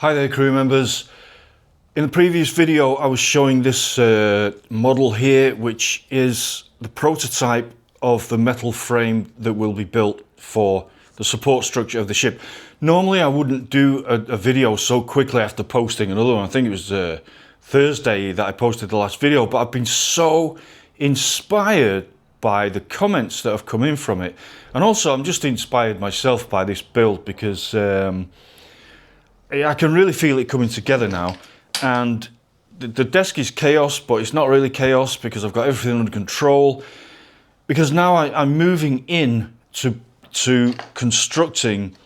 Hi there, crew members. In the previous video I was showing this model here, which is the prototype of the metal frame that will be built for the support structure of the ship. Normally I wouldn't do a video so quickly after posting another one. I think it was Thursday that I posted the last video, but I've been so inspired by the comments that have come in from it, and also I'm just inspired myself by this build because I can really feel it coming together now. And the desk is chaos, but it's not really chaos because I've got everything under control, because now I'm moving in to constructing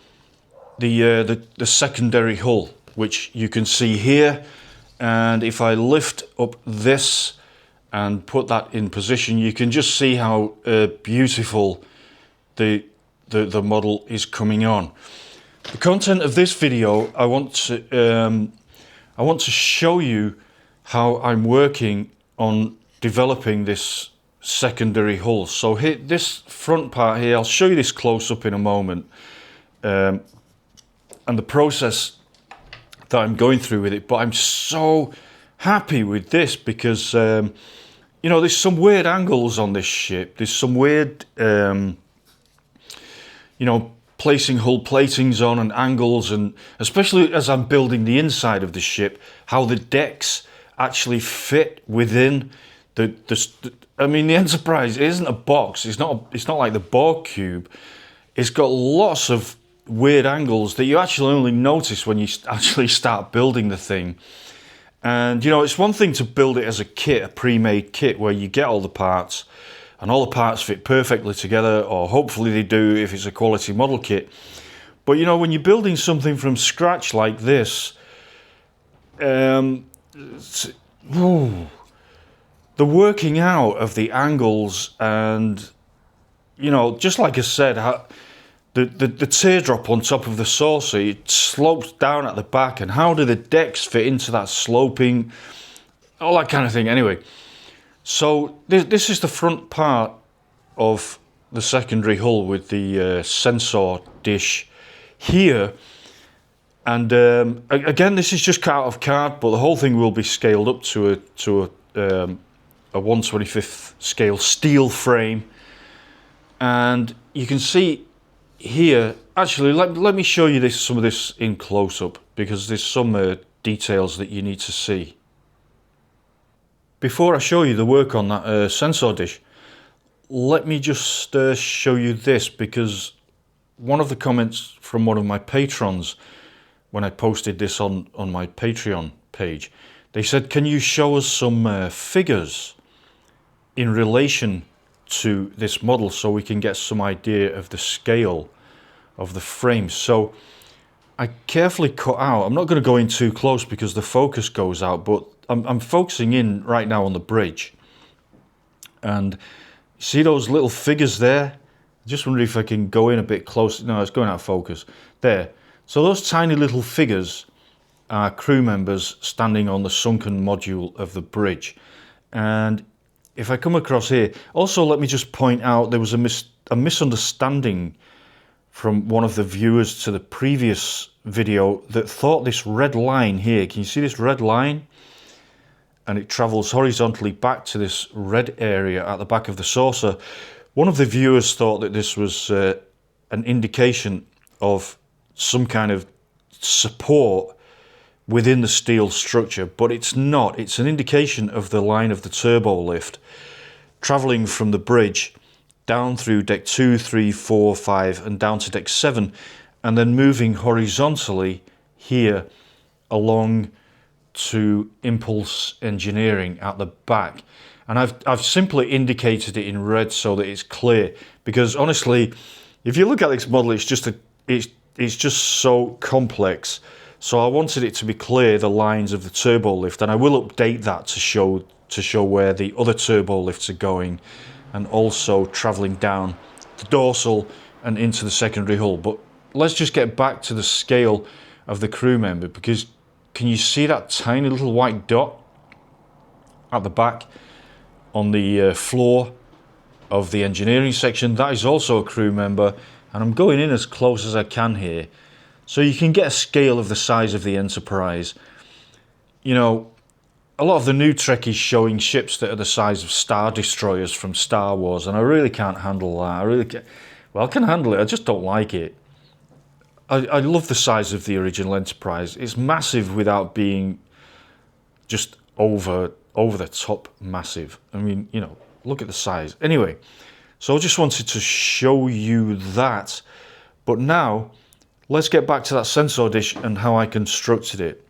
the secondary hull, which you can see here. And if I lift up this and put that in position, you can just see how beautiful the model is coming on. The content of this video, I want to show you how I'm working on developing this secondary hull. So here, this front part here, I'll show you this close up in a moment, and the process that I'm going through with it. But I'm so happy with this because you know, there's some weird angles on this ship. There's some weird you know, placing hull platings on and angles, and especially as I'm building the inside of the ship, how the decks actually fit within the I mean, the Enterprise isn't a box. It's not like the Borg cube. It's got lots of weird angles that you actually only notice when you actually start building the thing. And you know, it's one thing to build it as a kit, a pre-made kit where you get all the parts and all the parts fit perfectly together, or hopefully they do if it's a quality model kit. But you know, when you're building something from scratch like this, the working out of the angles, and you know, just like I said, how the teardrop on top of the saucer, it slopes down at the back, and how do the decks fit into that sloping, all that kind of thing. Anyway, so this is the front part of the secondary hull with the sensor dish here. And again, this is just cut out of card, but the whole thing will be scaled up to a 1/25th scale steel frame. And you can see here, actually, let me show you some of this in close-up, because there's some details that you need to see. Before I show you the work on that sensor dish, let me just show you this, because one of the comments from one of my patrons, when I posted this on my Patreon page, they said, can you show us some figures in relation to this model so we can get some idea of the scale of the frame. So I carefully cut out, I'm not going to go in too close because the focus goes out, but I'm focusing in right now on the bridge. And see those little figures there? I just wonder if I can go in a bit closer. No, it's going out of focus. There. So those tiny little figures are crew members standing on the sunken module of the bridge. And if I come across here, also let me just point out there was a misunderstanding from one of the viewers to the previous video that thought this red line here, can you see this red line? And it travels horizontally back to this red area at the back of the saucer. One of the viewers thought that this was an indication of some kind of support within the steel structure, but it's not. It's an indication of the line of the turbo lift traveling from the bridge down through deck 2, 3, 4, 5 and down to deck 7, and then moving horizontally here along to impulse engineering at the back. And I've simply indicated it in red so that it's clear, because honestly, if you look at this model, it's just so complex. So I wanted it to be clear, the lines of the turbo lift, and I will update that to show where the other turbo lifts are going, and also traveling down the dorsal and into the secondary hull. But let's just get back to the scale of the crew member, because can you see that tiny little white dot at the back on the floor of the engineering section? That is also a crew member, and I'm going in as close as I can here. So you can get a scale of the size of the Enterprise. You know, a lot of the new Trek is showing ships that are the size of Star Destroyers from Star Wars, and I really can't handle that. I can handle it, I just don't like it. I love the size of the original Enterprise. It's massive without being just over the top massive. I mean, you know, look at the size. Anyway, so I just wanted to show you that. But now, let's get back to that sensor dish and how I constructed it.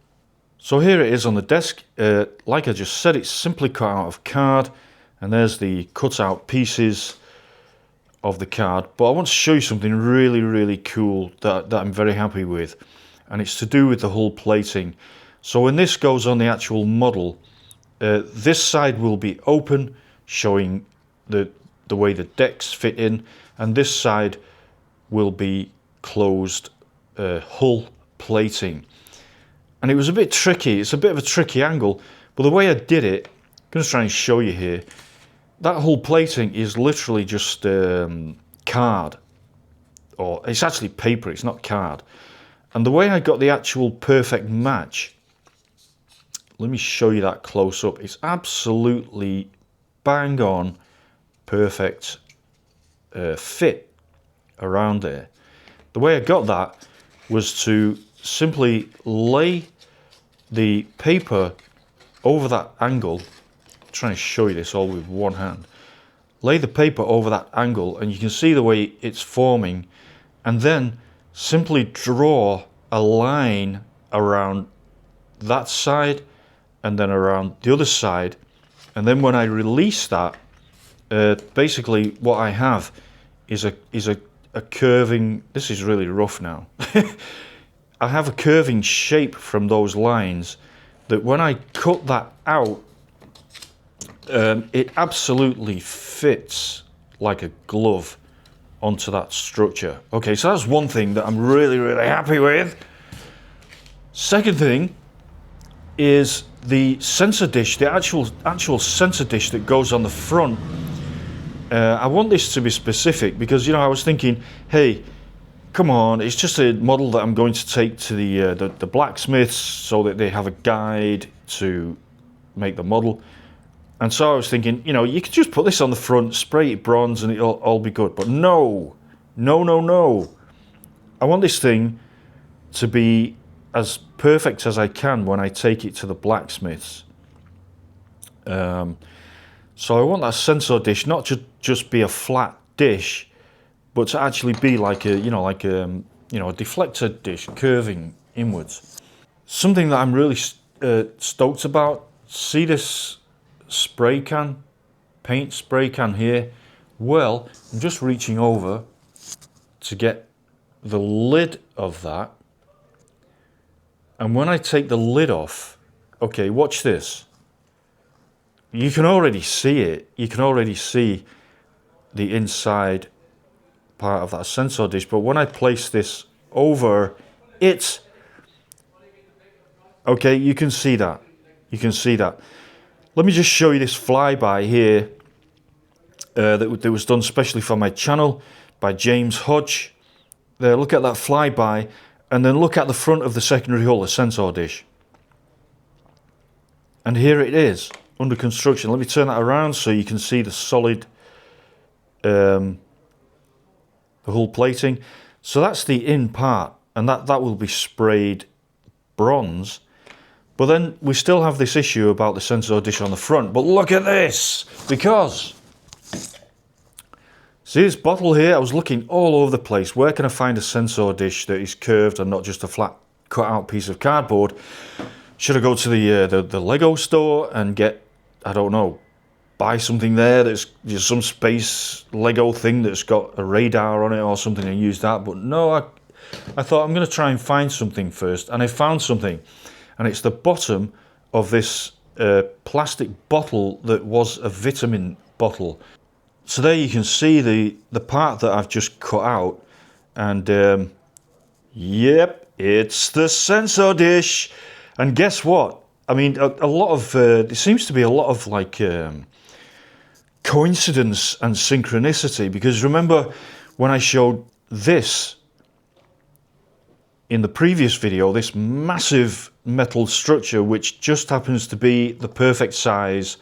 So here it is on the desk. Like I just said, it's simply cut out of card, and there's the cut out pieces of the card. But I want to show you something really, really cool that I'm very happy with, and it's to do with the hull plating. So when this goes on the actual model, this side will be open, showing the way the decks fit in, and this side will be closed hull plating. And it was a bit tricky. It's a bit of a tricky angle, but the way I did it, I'm going to try and show you here. That hull plating is literally just card, or it's actually paper, it's not card. And the way I got the actual perfect match, let me show you that close up. It's absolutely bang on perfect fit around there. The way I got that was to simply lay the paper over that angle. I'm trying to show you this all with one hand. Lay the paper over that angle, and you can see the way it's forming, and then simply draw a line around that side and then around the other side. And then when I release that, basically what I have is a curving, this is really rough now. I have a curving shape from those lines that when I cut that out, it absolutely fits like a glove onto that structure. Okay, so that's one thing that I'm really, really happy with. Second thing is the sensor dish, the actual sensor dish that goes on the front. I want this to be specific because, you know, I was thinking, hey, come on, it's just a model that I'm going to take to the blacksmiths so that they have a guide to make the model. And so I was thinking, you know, you could just put this on the front, spray it bronze, and it'll all be good. But no. I want this thing to be as perfect as I can when I take it to the blacksmiths. So I want that sensor dish not to just be a flat dish, but to actually be like a, a deflector dish, curving inwards. Something that I'm really stoked about. See this spray can, paint spray can here? Well, I'm just reaching over to get the lid of that. And when I take the lid off, okay, watch this. You can already see it. You can already see the inside part of that sensor dish. But when I place this over it, okay, you can see that. You can see that. Let me just show you this flyby here that was done specially for my channel by James Hodge. There, look at that flyby, and then look at the front of the secondary hull, the sensor dish. And here it is, under construction. Let me turn that around so you can see the solid the hull plating. So that's the in part, and that will be sprayed bronze. But then we still have this issue about the sensor dish on the front. But look at this, because see this bottle here? I was looking all over the place. Where can I find a sensor dish that is curved and not just a flat cut out piece of cardboard? Should I go to the Lego store and get, I don't know, buy something there that's just some space Lego thing that's got a radar on it or something and use that? But no, I thought I'm going to try and find something first, and I found something. And it's the bottom of this plastic bottle that was a vitamin bottle. So there you can see the part that I've just cut out. And yep, it's the sensor dish. And guess what? I mean, a lot of, there seems to be a lot of like coincidence and synchronicity. Because remember when I showed this in the previous video, this massive metal structure, which just happens to be the perfect size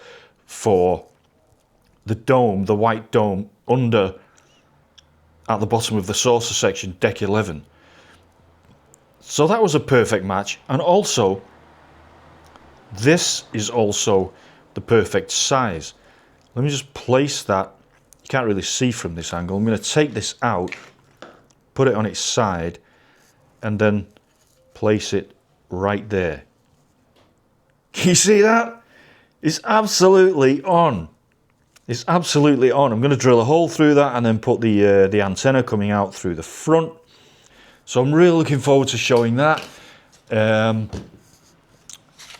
for the dome, the white dome under at the bottom of the saucer section, deck 11. So that was a perfect match. And also, this is also the perfect size. Let me just place that. You can't really see from this angle. I'm going to take this out, put it on its side, and then place it right there. Can you see that? It's absolutely on. It's absolutely on. I'm going to drill a hole through that and then put the antenna coming out through the front. So I'm really looking forward to showing that. I'm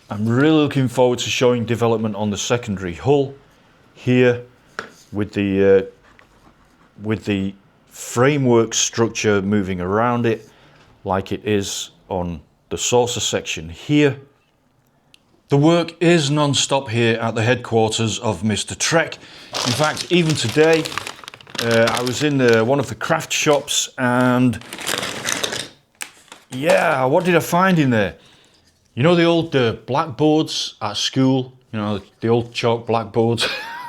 really looking forward to showing development on the secondary hull here with the framework structure moving around it like it is on the saucer section here. The work is non-stop here at the headquarters of Mr. Trek. In fact, even today, I was in one of the craft shops, and yeah, what did I find in there? You know the old blackboards at school? You know, the old chalk blackboards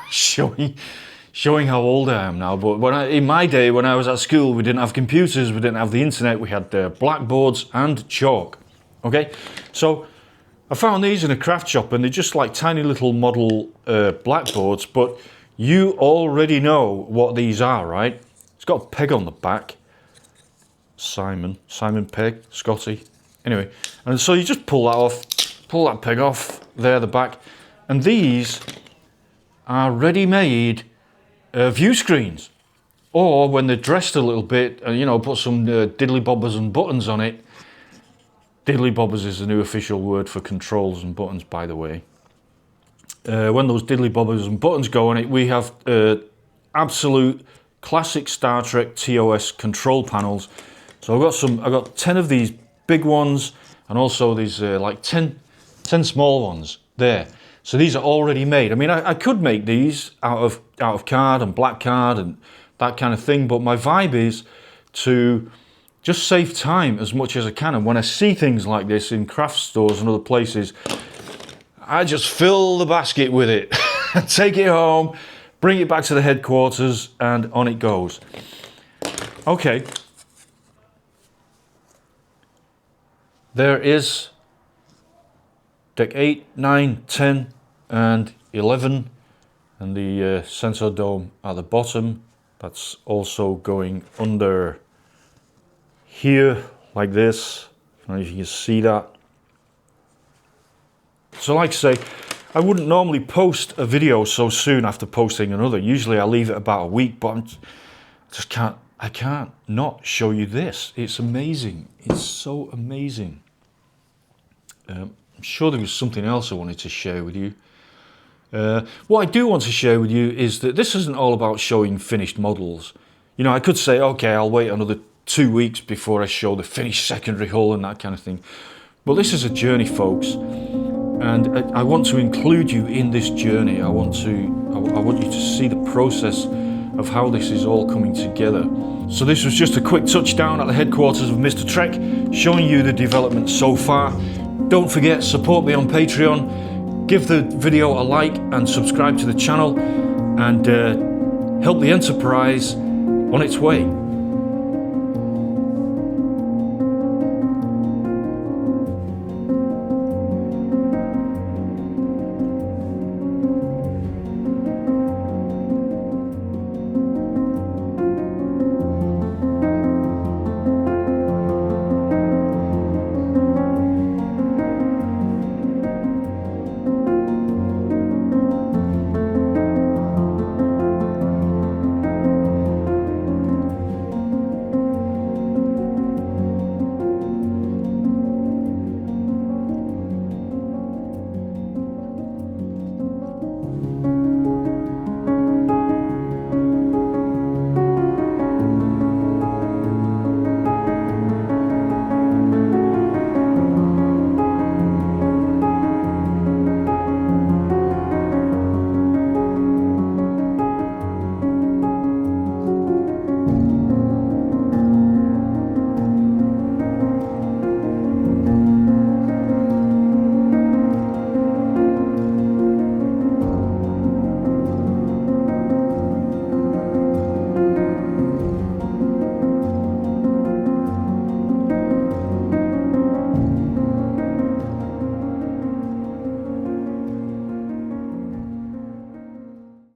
showing how old I am now. But in my day, when I was at school, we didn't have computers, we didn't have the internet, we had blackboards and chalk. Okay, so I found these in a craft shop, and they're just like tiny little model blackboards, but you already know what these are, right? It's got a peg on the back. Simon Pegg, Scotty. Anyway, and so you just pull that peg off there, the back, and these are ready-made view screens. Or when they're dressed a little bit, and you know, put some diddly bobbers and buttons on it. Diddly bobbers is the new official word for controls and buttons, by the way. When those diddly bobbers and buttons go on it, we have absolute classic Star Trek TOS control panels. So I've got 10 of these big ones, and also these like 10 small ones there. So these are already made. I mean, I could make these out of card and black card and that kind of thing, but my vibe is to just save time as much as I can. And when I see things like this in craft stores and other places, I just fill the basket with it, take it home, bring it back to the headquarters, and on it goes. Okay. There is deck 8, 9, 10, and 11, and the sensor dome at the bottom. That's also going under here, like this. I don't know if you can see that. So like I say, I wouldn't normally post a video so soon after posting another. Usually I leave it about a week, but I can't not show you this. It's amazing. It's so amazing. I'm sure there was something else I wanted to share with you. What I do want to share with you is that this isn't all about showing finished models. You know, I could say, okay, I'll wait another 2 weeks before I show the finished secondary hull and that kind of thing. But this is a journey, folks, and I want to include you in this journey. I want you to see the process of how this is all coming together. So this was just a quick touchdown at the headquarters of Mr. Trek, showing you the development so far. Don't forget, support me on Patreon, give the video a like and subscribe to the channel, and help the Enterprise on its way.